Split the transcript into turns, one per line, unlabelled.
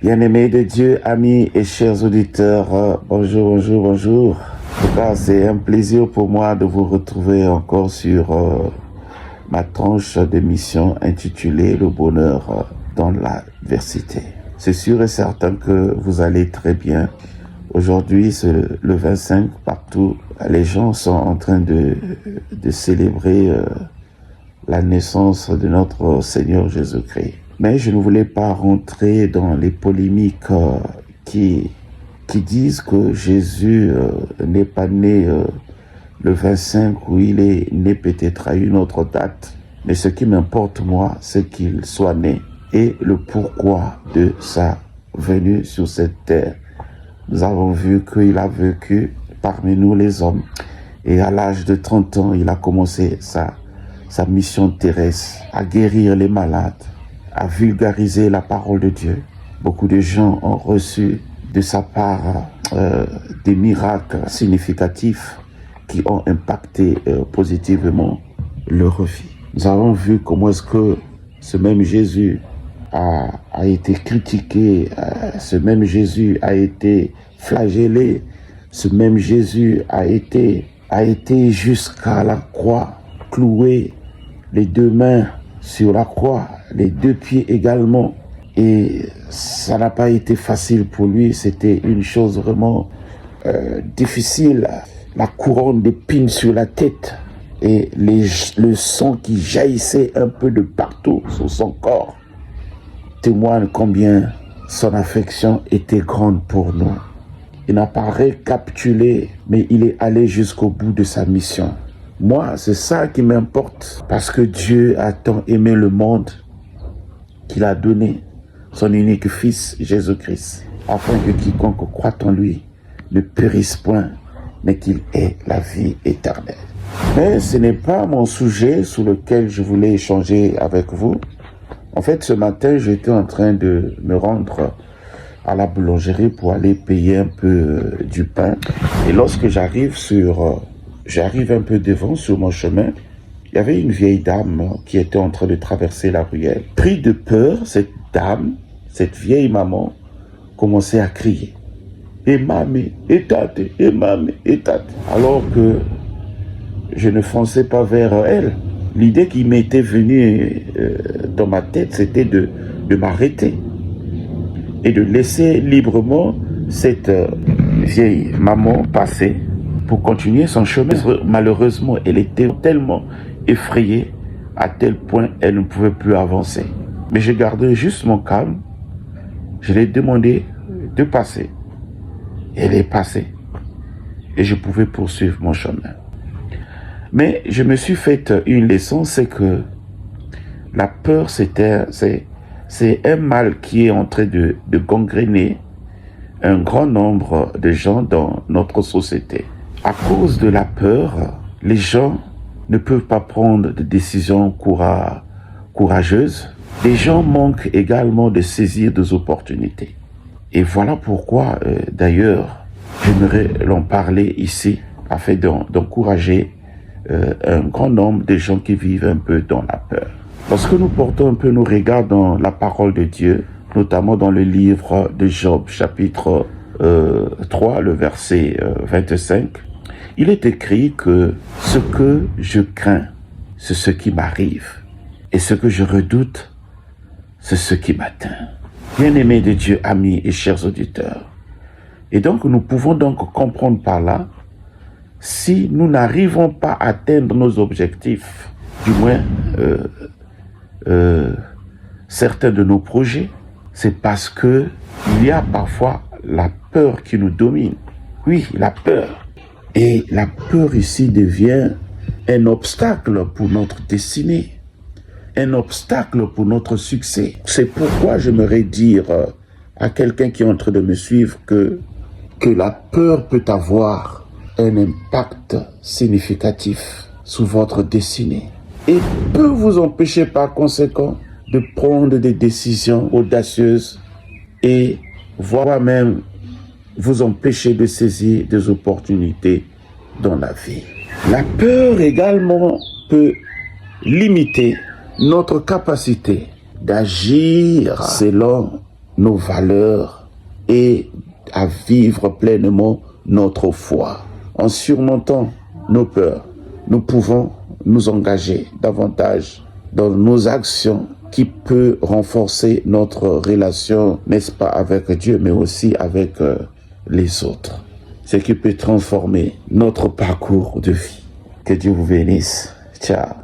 Bien-aimés de Dieu, amis et chers auditeurs, bonjour. En tout cas, c'est un plaisir pour moi de vous retrouver encore sur ma tranche d'émission intitulée Le bonheur dans l'adversité. C'est sûr et certain que vous allez très bien. Aujourd'hui, c'est le 25, partout, les gens sont en train de célébrer la naissance de notre Seigneur Jésus-Christ. Mais je ne voulais pas rentrer dans les polémiques qui disent que Jésus n'est pas né le 25 ou il est né peut-être à une autre date. Mais ce qui m'importe, moi, c'est qu'il soit né et le pourquoi de sa venue sur cette terre. Nous avons vu qu'il a vécu parmi nous les hommes et à l'âge de 30 ans, il a commencé sa mission terrestre, à guérir les malades, à vulgariser la parole de Dieu. Beaucoup de gens ont reçu de sa part des miracles significatifs qui ont impacté positivement leur vie. Nous avons vu comment est-ce que ce même Jésus a été critiqué, ce même Jésus a été flagellé, ce même Jésus a été jusqu'à la croix, cloué, les deux mains sur la croix, les deux pieds également. Et ça n'a pas été facile pour lui, c'était une chose vraiment difficile. La couronne d'épines sur la tête et le sang qui jaillissait un peu de partout sur son corps témoigne combien son affection était grande pour nous. Il n'a pas récapitulé, mais il est allé jusqu'au bout de sa mission. Moi, c'est ça qui m'importe, parce que Dieu a tant aimé le monde qu'il a donné son unique Fils, Jésus-Christ, afin que quiconque croit en lui ne périsse point, mais qu'il ait la vie éternelle. Mais ce n'est pas mon sujet sur lequel je voulais échanger avec vous. En fait, ce matin, j'étais en train de me rendre à la boulangerie pour aller payer un peu du pain. Et lorsque j'arrive un peu devant sur mon chemin, il y avait une vieille dame qui était en train de traverser la ruelle. Pris de peur, cette dame, cette vieille maman, commençait à crier. Et mamie, et tate, et mamie, et tate. Alors que je ne fonçais pas vers elle. L'idée qui m'était venue dans ma tête, c'était de m'arrêter et de laisser librement cette vieille maman passer pour continuer son chemin. Malheureusement, elle était tellement effrayée à tel point elle ne pouvait plus avancer. Mais j'ai gardé juste mon calme. Je lui ai demandé de passer. Elle est passée et je pouvais poursuivre mon chemin. Mais je me suis fait une leçon, c'est que la peur, c'est un mal qui est en train de gangréner un grand nombre de gens dans notre société. À cause de la peur, les gens ne peuvent pas prendre de décisions courageuses. Les gens manquent également de saisir des opportunités. Et voilà pourquoi, d'ailleurs, j'aimerais en parler ici, afin d'encourager un grand nombre de gens qui vivent un peu dans la peur. Lorsque nous portons un peu nos regards dans la parole de Dieu, notamment dans le livre de Job, chapitre 3, le verset 25, il est écrit que ce que je crains, c'est ce qui m'arrive, et ce que je redoute, c'est ce qui m'atteint. Bien-aimés de Dieu, amis et chers auditeurs, et donc nous pouvons donc comprendre par là, si nous n'arrivons pas à atteindre nos objectifs, du moins certains de nos projets, c'est parce que il y a parfois la peur qui nous domine. Oui, la peur. Et la peur ici devient un obstacle pour notre destinée, un obstacle pour notre succès. C'est pourquoi j'aimerais dire à quelqu'un qui est en train de me suivre que la peur peut avoir un impact significatif sur votre destinée et peut vous empêcher par conséquent de prendre des décisions audacieuses et voire même vous empêcher de saisir des opportunités dans la vie. La peur également peut limiter notre capacité d'agir selon nos valeurs et à vivre pleinement notre foi. En surmontant nos peurs, nous pouvons nous engager davantage dans nos actions qui peut renforcer notre relation, n'est-ce pas, avec Dieu, mais aussi avec les autres. Ce qui peut transformer notre parcours de vie. Que Dieu vous bénisse. Ciao.